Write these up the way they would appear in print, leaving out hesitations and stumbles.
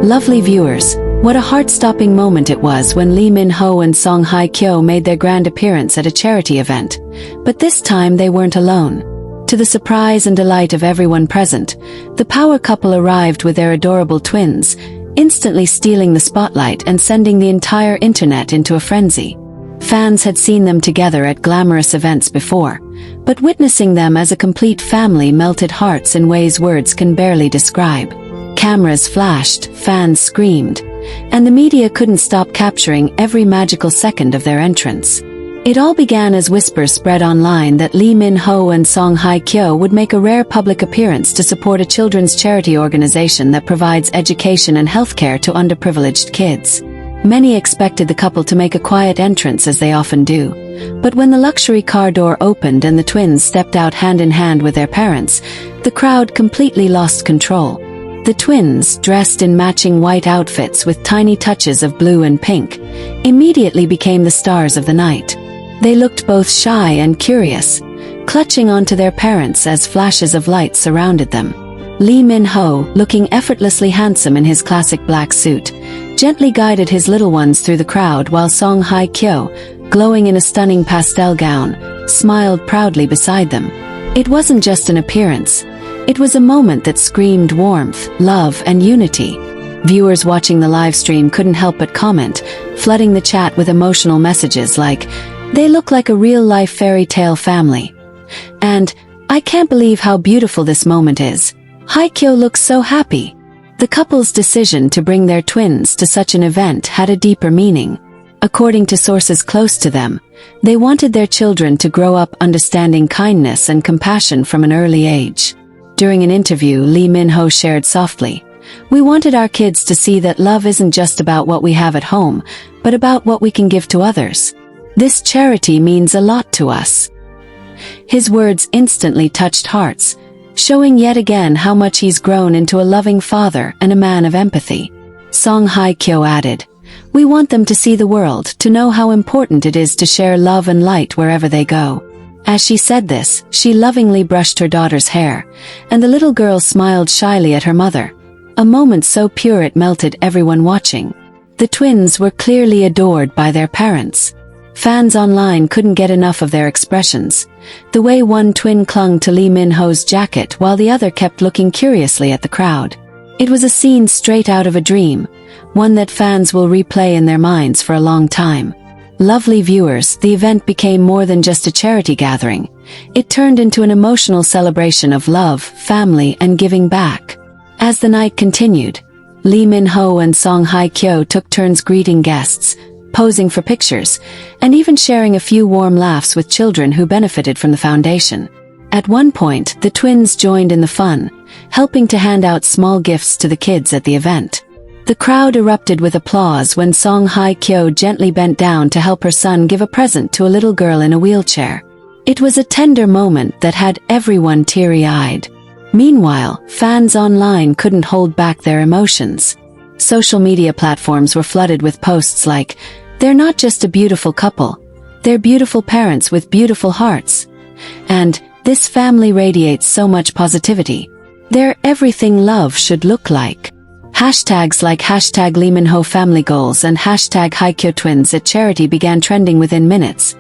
Lovely viewers, what a heart-stopping moment it was when Lee Min-ho and Song Hye Kyo made their grand appearance at a charity event. But this time they weren't alone. To the surprise and delight of everyone present, the power couple arrived with their adorable twins, instantly stealing the spotlight and sending the entire internet into a frenzy. Fans had seen them together at glamorous events before, but witnessing them as a complete family melted hearts in ways words can barely describe. Cameras flashed, fans screamed, and the media couldn't stop capturing every magical second of their entrance. It all began as whispers spread online that Lee Min-ho and Song Hye Kyo would make a rare public appearance to support a children's charity organization that provides education and healthcare to underprivileged kids. Many expected the couple to make a quiet entrance as they often do, but when the luxury car door opened and the twins stepped out hand in hand with their parents, the crowd completely lost control. The twins, dressed in matching white outfits with tiny touches of blue and pink, immediately became the stars of the night. They looked both shy and curious, clutching onto their parents as flashes of light surrounded them. Lee Min-ho, looking effortlessly handsome in his classic black suit, gently guided his little ones through the crowd while Song Hye Kyo, glowing in a stunning pastel gown, smiled proudly beside them. It wasn't just an appearance. It was a moment that screamed warmth, love, and unity. Viewers watching the live stream couldn't help but comment, flooding the chat with emotional messages like, "They look like a real-life fairy tale family," and "I can't believe how beautiful this moment is. Hye Kyo looks so happy." The couple's decision to bring their twins to such an event had a deeper meaning. According to sources close to them, they wanted their children to grow up understanding kindness and compassion from an early age. During an interview, Lee Min-ho shared softly, "We wanted our kids to see that love isn't just about what we have at home, but about what we can give to others. This charity means a lot to us." His words instantly touched hearts, showing yet again how much he's grown into a loving father and a man of empathy. Song Hye Kyo added, "We want them to see the world, to know how important it is to share love and light wherever they go." As she said this, she lovingly brushed her daughter's hair, and the little girl smiled shyly at her mother, a moment so pure it melted everyone watching. The twins were clearly adored by their parents. Fans online couldn't get enough of their expressions, the way one twin clung to Lee Min-ho's jacket while the other kept looking curiously at the crowd. It was a scene straight out of a dream, one that fans will replay in their minds for a long time. Lovely viewers, the event became more than just a charity gathering. It turned into an emotional celebration of love, family, and giving back. As the night continued, Lee Min-ho and Song Hye Kyo took turns greeting guests, posing for pictures, and even sharing a few warm laughs with children who benefited from the foundation. At one point, the twins joined in the fun, helping to hand out small gifts to the kids at the event. The crowd erupted with applause when Song Hye Kyo gently bent down to help her son give a present to a little girl in a wheelchair. It was a tender moment that had everyone teary-eyed. Meanwhile, fans online couldn't hold back their emotions. Social media platforms were flooded with posts like, "They're not just a beautiful couple, they're beautiful parents with beautiful hearts," and "This family radiates so much positivity. They're everything love should look like." Hashtags like hashtag Lee Min-ho family goals and hashtag Hye Kyo twins at charity began trending within minutes,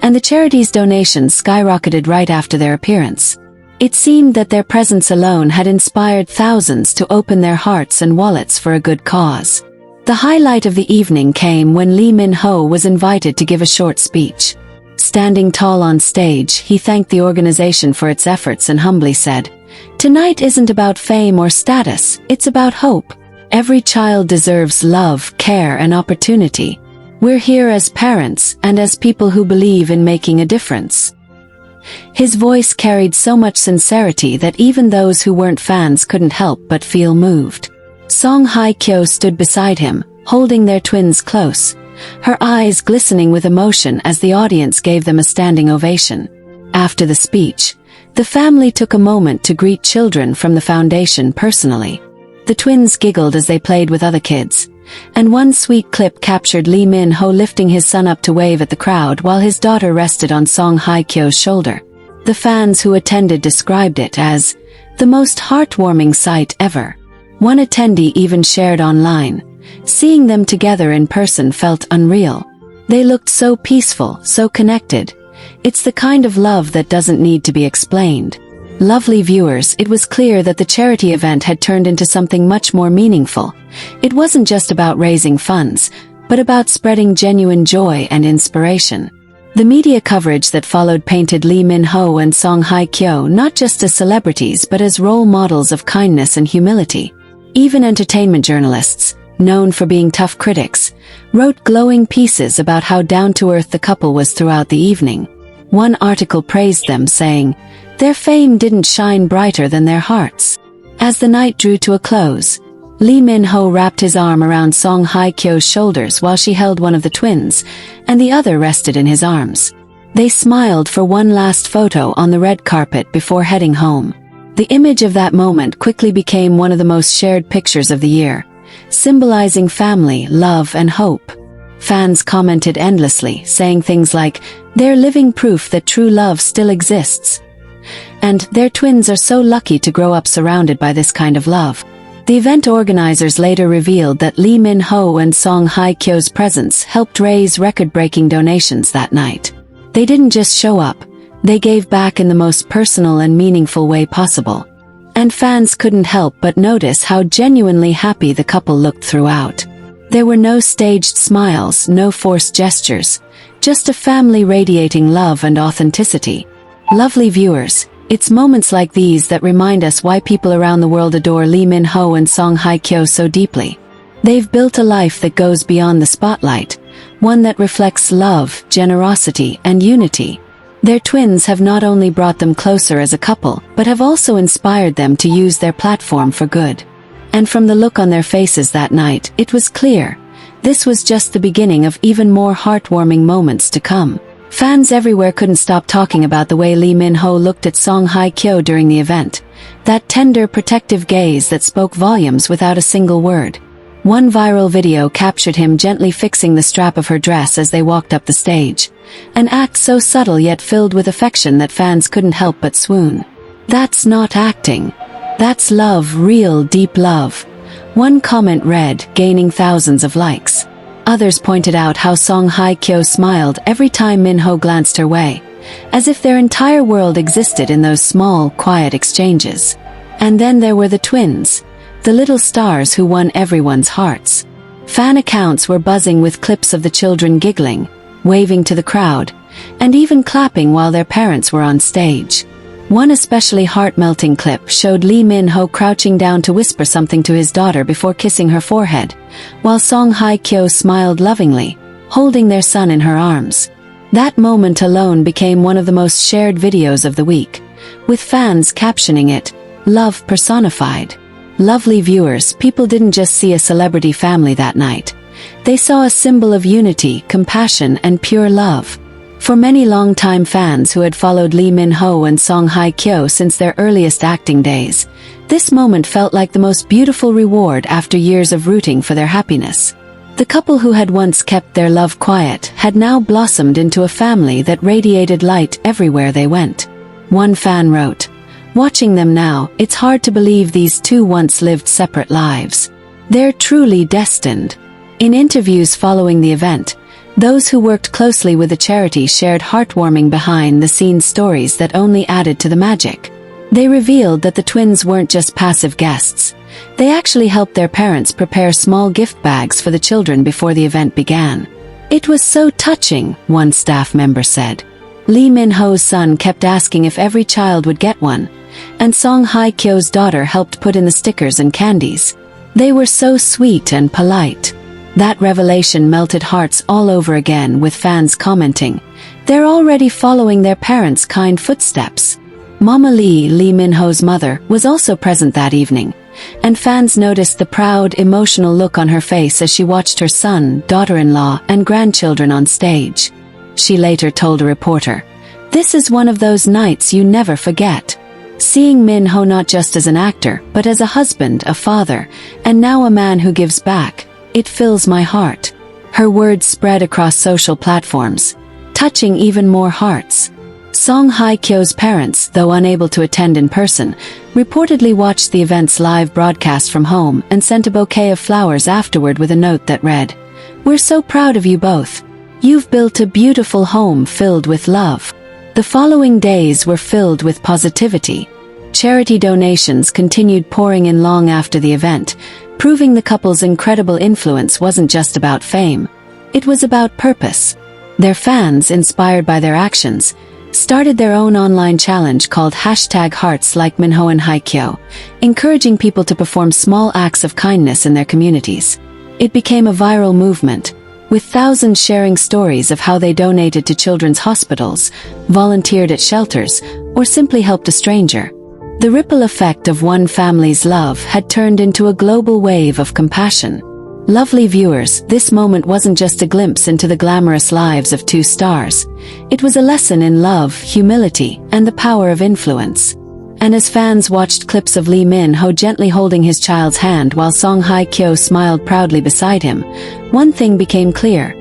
and the charity's donations skyrocketed right after their appearance. It seemed that their presence alone had inspired thousands to open their hearts and wallets for a good cause. The highlight of the evening came when Lee Min-ho was invited to give a short speech. Standing tall on stage, he thanked the organization for its efforts and humbly said, "Tonight isn't about fame or status, it's about hope. Every child deserves love, care, and opportunity. We're here as parents and as people who believe in making a difference." His voice carried so much sincerity that even those who weren't fans couldn't help but feel moved. Song Hye Kyo stood beside him, holding their twins close, her eyes glistening with emotion as the audience gave them a standing ovation. After the speech, the family took a moment to greet children from the foundation personally. The twins giggled as they played with other kids, and one sweet clip captured Lee Min-ho lifting his son up to wave at the crowd while his daughter rested on Song Hye Kyo's shoulder. The fans who attended described it as the most heartwarming sight ever. One attendee even shared online, "Seeing them together in person felt unreal. They looked so peaceful, so connected. It's the kind of love that doesn't need to be explained." Lovely viewers, it was clear that the charity event had turned into something much more meaningful. It wasn't just about raising funds, but about spreading genuine joy and inspiration. The media coverage that followed painted Lee Min-ho and Song Hye Kyo not just as celebrities but as role models of kindness and humility. Even entertainment journalists, known for being tough critics, wrote glowing pieces about how down-to-earth the couple was throughout the evening. One article praised them, saying, "Their fame didn't shine brighter than their hearts." As the night drew to a close, Lee Min-ho wrapped his arm around Song Hye Kyo's shoulders while she held one of the twins, and the other rested in his arms. They smiled for one last photo on the red carpet before heading home. The image of that moment quickly became one of the most shared pictures of the year, symbolizing family, love, and hope. Fans commented endlessly, saying things like, "They're living proof that true love still exists," and "Their twins are so lucky to grow up surrounded by this kind of love." The event organizers later revealed that Lee Min-ho and Song Hye Kyo's presence helped raise record-breaking donations that night. They didn't just show up, they gave back in the most personal and meaningful way possible. And fans couldn't help but notice how genuinely happy the couple looked throughout. There were no staged smiles, no forced gestures, just a family radiating love and authenticity. Lovely viewers, it's moments like these that remind us why people around the world adore Lee Min-ho and Song Hye Kyo so deeply. They've built a life that goes beyond the spotlight, one that reflects love, generosity, and unity. Their twins have not only brought them closer as a couple, but have also inspired them to use their platform for good. And from the look on their faces that night, it was clear. This was just the beginning of even more heartwarming moments to come. Fans everywhere couldn't stop talking about the way Lee Min-ho looked at Song Hye Kyo during the event. That tender, protective gaze that spoke volumes without a single word. One viral video captured him gently fixing the strap of her dress as they walked up the stage. An act so subtle yet filled with affection that fans couldn't help but swoon. That's not acting. That's love, real, deep love. One comment read, gaining thousands of likes. Others pointed out how Song Hye Kyo smiled every time Min-ho glanced her way, as if their entire world existed in those small, quiet exchanges. And then there were the twins, the little stars who won everyone's hearts. Fan accounts were buzzing with clips of the children giggling, waving to the crowd, and even clapping while their parents were on stage. One especially heart-melting clip showed Lee Min-ho crouching down to whisper something to his daughter before kissing her forehead, while Song Hye Kyo smiled lovingly, holding their son in her arms. That moment alone became one of the most shared videos of the week, with fans captioning it, "Love personified." Lovely viewers, people didn't just see a celebrity family that night. They saw a symbol of unity, compassion, and pure love. For many longtime fans who had followed Lee Min-ho and Song Hye Kyo since their earliest acting days, this moment felt like the most beautiful reward after years of rooting for their happiness. The couple who had once kept their love quiet had now blossomed into a family that radiated light everywhere they went. One fan wrote, "Watching them now, it's hard to believe these two once lived separate lives. They're truly destined." In interviews following the event, those who worked closely with the charity shared heartwarming behind-the-scenes stories that only added to the magic. They revealed that the twins weren't just passive guests. They actually helped their parents prepare small gift bags for the children before the event began. "It was so touching," one staff member said. Lee Min-ho's son kept asking if every child would get one, and Song Hye Kyo's daughter helped put in the stickers and candies. They were so sweet and polite. That revelation melted hearts all over again, with fans commenting, "They're already following their parents' kind footsteps." Mama Lee, Lee Min-ho's mother, was also present that evening, and fans noticed the proud, emotional look on her face as she watched her son, daughter-in-law, and grandchildren on stage. She later told a reporter, "This is one of those nights you never forget. Seeing Min-ho not just as an actor, but as a husband, a father, and now a man who gives back, it fills my heart." Her words spread across social platforms, touching even more hearts. Song Hye Kyo's parents, though unable to attend in person, reportedly watched the event's live broadcast from home and sent a bouquet of flowers afterward with a note that read, "We're so proud of you both. You've built a beautiful home filled with love." The following days were filled with positivity. Charity donations continued pouring in long after the event, proving the couple's incredible influence wasn't just about fame. It was about purpose. Their fans, inspired by their actions, started their own online challenge called #Hearts Like Minho and Hye Kyo, encouraging people to perform small acts of kindness in their communities. It became a viral movement, with thousands sharing stories of how they donated to children's hospitals, volunteered at shelters, or simply helped a stranger. The ripple effect of one family's love had turned into a global wave of compassion. Lovely viewers, this moment wasn't just a glimpse into the glamorous lives of two stars. It was a lesson in love, humility, and the power of influence. And as fans watched clips of Lee Min-ho gently holding his child's hand while Song Hye Kyo smiled proudly beside him, one thing became clear.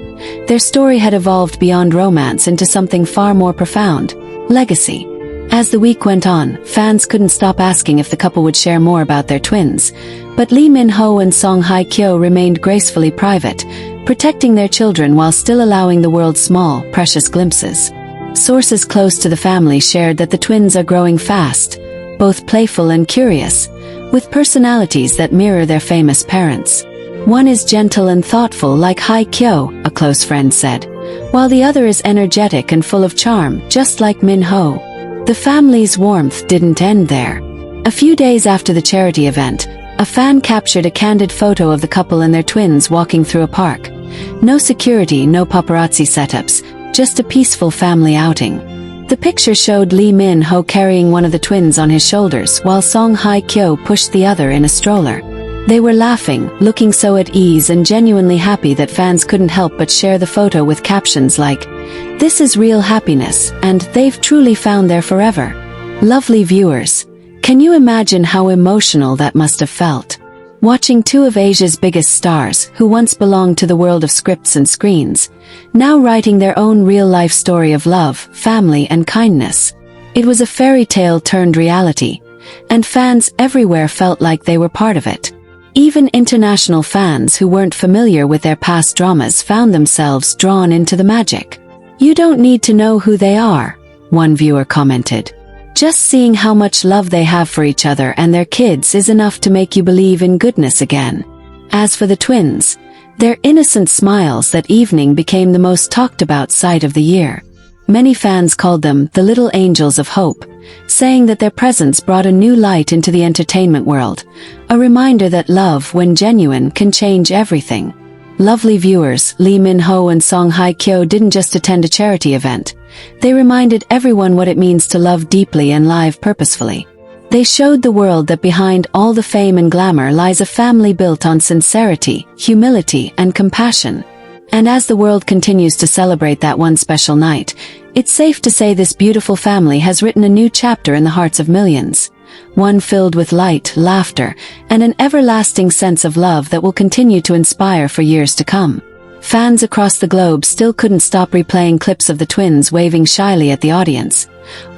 Their story had evolved beyond romance into something far more profound: legacy. As the week went on, fans couldn't stop asking if the couple would share more about their twins, but Lee Min-ho and Song Hye Kyo remained gracefully private, protecting their children while still allowing the world small, precious glimpses. Sources close to the family shared that the twins are growing fast, both playful and curious, with personalities that mirror their famous parents. One is gentle and thoughtful like Hye Kyo, a close friend said, while the other is energetic and full of charm, just like Min-ho. The family's warmth didn't end there. A few days after the charity event, a fan captured a candid photo of the couple and their twins walking through a park. No security, no paparazzi setups, just a peaceful family outing. The picture showed Lee Min-ho carrying one of the twins on his shoulders while Song Hye Kyo pushed the other in a stroller. They were laughing, looking so at ease and genuinely happy that fans couldn't help but share the photo with captions like, "This is real happiness, and they've truly found their forever." Lovely viewers, can you imagine how emotional that must have felt? Watching two of Asia's biggest stars, who once belonged to the world of scripts and screens, now writing their own real-life story of love, family, and kindness. It was a fairy tale turned reality, and fans everywhere felt like they were part of it. Even international fans who weren't familiar with their past dramas found themselves drawn into the magic. "You don't need to know who they are," one viewer commented. "Just seeing how much love they have for each other and their kids is enough to make you believe in goodness again." As for the twins, their innocent smiles that evening became the most talked about sight of the year. Many fans called them the little angels of hope, saying that their presence brought a new light into the entertainment world, a reminder that love, when genuine, can change everything. Lovely viewers, Lee Min-ho and Song Hye Kyo didn't just attend a charity event. They reminded everyone what it means to love deeply and live purposefully. They showed the world that behind all the fame and glamour lies a family built on sincerity, humility, and compassion. And as the world continues to celebrate that one special night, it's safe to say this beautiful family has written a new chapter in the hearts of millions. One filled with light, laughter, and an everlasting sense of love that will continue to inspire for years to come. Fans across the globe still couldn't stop replaying clips of the twins waving shyly at the audience,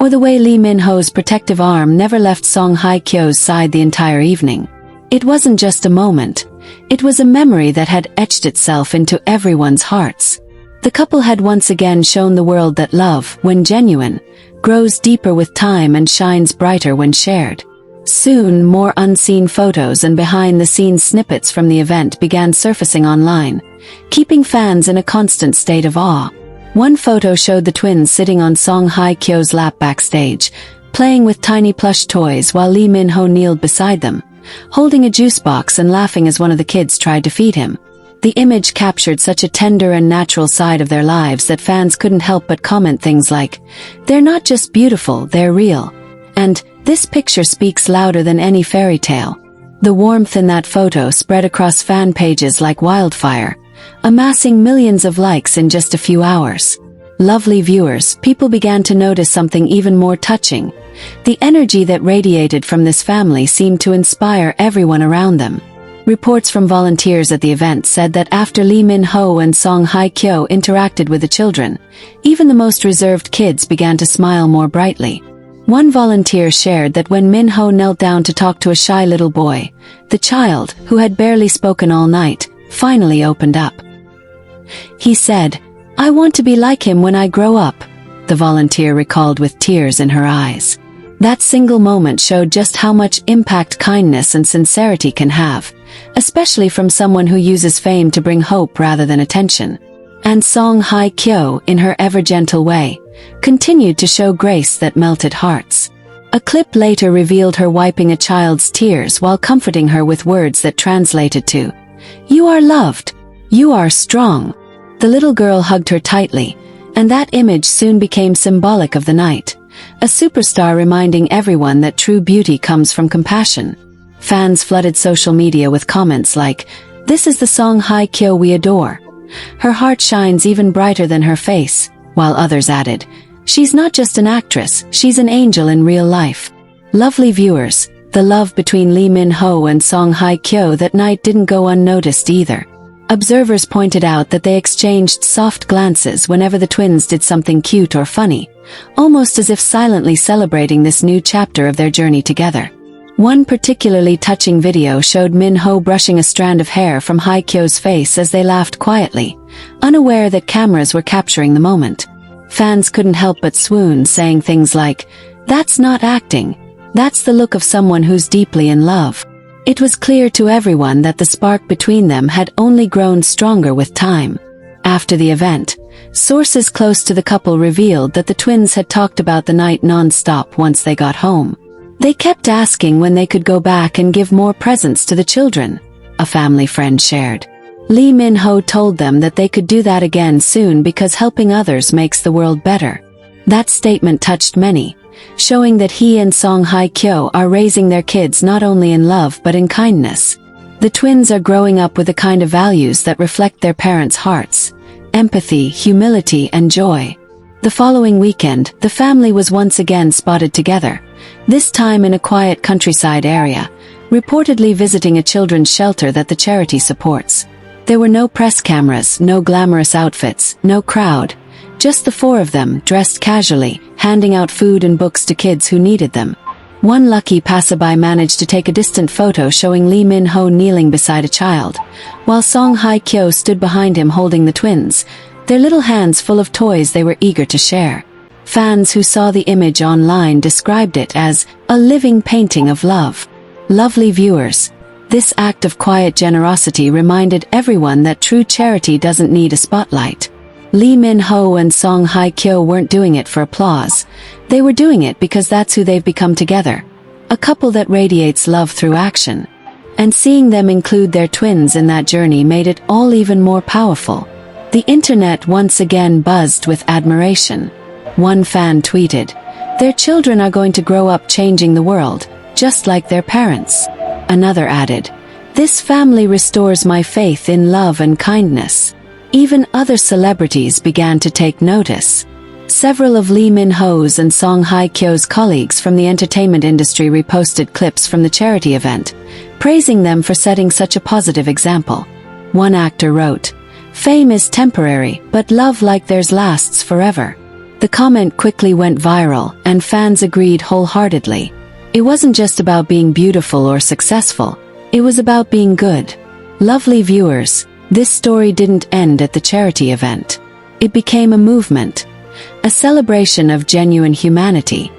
or the way Lee Min-ho's protective arm never left Song Hye Kyo's side the entire evening. It wasn't just a moment. It was a memory that had etched itself into everyone's hearts. The couple had once again shown the world that love, when genuine, grows deeper with time and shines brighter when shared. Soon, more unseen photos and behind-the-scenes snippets from the event began surfacing online, keeping fans in a constant state of awe. One photo showed the twins sitting on Song Hye Kyo's lap backstage, playing with tiny plush toys while Lee Min-ho kneeled beside them, holding a juice box and laughing as one of the kids tried to feed him. The image captured such a tender and natural side of their lives that fans couldn't help but comment things like, "They're not just beautiful, they're real," and "This picture speaks louder than any fairy tale." The warmth in that photo spread across fan pages like wildfire, amassing millions of likes in just a few hours. Lovely viewers, people began to notice something even more touching. The energy that radiated from this family seemed to inspire everyone around them. Reports from volunteers at the event said that after Lee Min-ho and Song Hye Kyo interacted with the children, even the most reserved kids began to smile more brightly. One volunteer shared that when Min-ho knelt down to talk to a shy little boy, the child, who had barely spoken all night, finally opened up. He said, "I want to be like him when I grow up," the volunteer recalled with tears in her eyes. That single moment showed just how much impact kindness and sincerity can have, especially from someone who uses fame to bring hope rather than attention. And Song Hye Kyo, in her ever-gentle way, continued to show grace that melted hearts. A clip later revealed her wiping a child's tears while comforting her with words that translated to, "You are loved. You are strong." The little girl hugged her tightly, and that image soon became symbolic of the night, a superstar reminding everyone that true beauty comes from compassion. Fans flooded social media with comments like, "This is the Song Hye Kyo we adore. Her heart shines even brighter than her face," while others added, "She's not just an actress, she's an angel in real life." Lovely viewers, the love between Lee Min-ho and Song Hye Kyo that night didn't go unnoticed either. Observers pointed out that they exchanged soft glances whenever the twins did something cute or funny, almost as if silently celebrating this new chapter of their journey together. One particularly touching video showed Min-ho brushing a strand of hair from Hye Kyo's face as they laughed quietly, unaware that cameras were capturing the moment. Fans couldn't help but swoon, saying things like, "That's not acting. That's the look of someone who's deeply in love." It was clear to everyone that the spark between them had only grown stronger with time. After the event, sources close to the couple revealed that the twins had talked about the night non-stop once they got home. They kept asking when they could go back and give more presents to the children, a family friend shared. Lee Min-ho told them that they could do that again soon because helping others makes the world better. That statement touched many, showing that he and Song Hye Kyo are raising their kids not only in love but in kindness. The twins are growing up with the kind of values that reflect their parents' hearts: empathy, humility, and joy. The following weekend, the family was once again spotted together, this time in a quiet countryside area, reportedly visiting a children's shelter that the charity supports. There were no press cameras, no glamorous outfits, no crowd, just the four of them, dressed casually, handing out food and books to kids who needed them. One lucky passerby managed to take a distant photo showing Lee Min-ho kneeling beside a child, while Song Hye Kyo stood behind him holding the twins, their little hands full of toys they were eager to share. Fans who saw the image online described it as a living painting of love. Lovely viewers, this act of quiet generosity reminded everyone that true charity doesn't need a spotlight. Lee Min-ho and Song Hye Kyo weren't doing it for applause. They were doing it because that's who they've become together. A couple that radiates love through action. And seeing them include their twins in that journey made it all even more powerful. The internet once again buzzed with admiration. One fan tweeted, "Their children are going to grow up changing the world, just like their parents." Another added, "This family restores my faith in love and kindness." Even other celebrities began to take notice. Several of Lee Min-ho's and Song Hye Kyo's colleagues from the entertainment industry reposted clips from the charity event, praising them for setting such a positive example. One actor wrote, "Fame is temporary, but love like theirs lasts forever." The comment quickly went viral, and fans agreed wholeheartedly. It wasn't just about being beautiful or successful, it was about being good. Lovely viewers, this story didn't end at the charity event. It became a movement, a celebration of genuine humanity.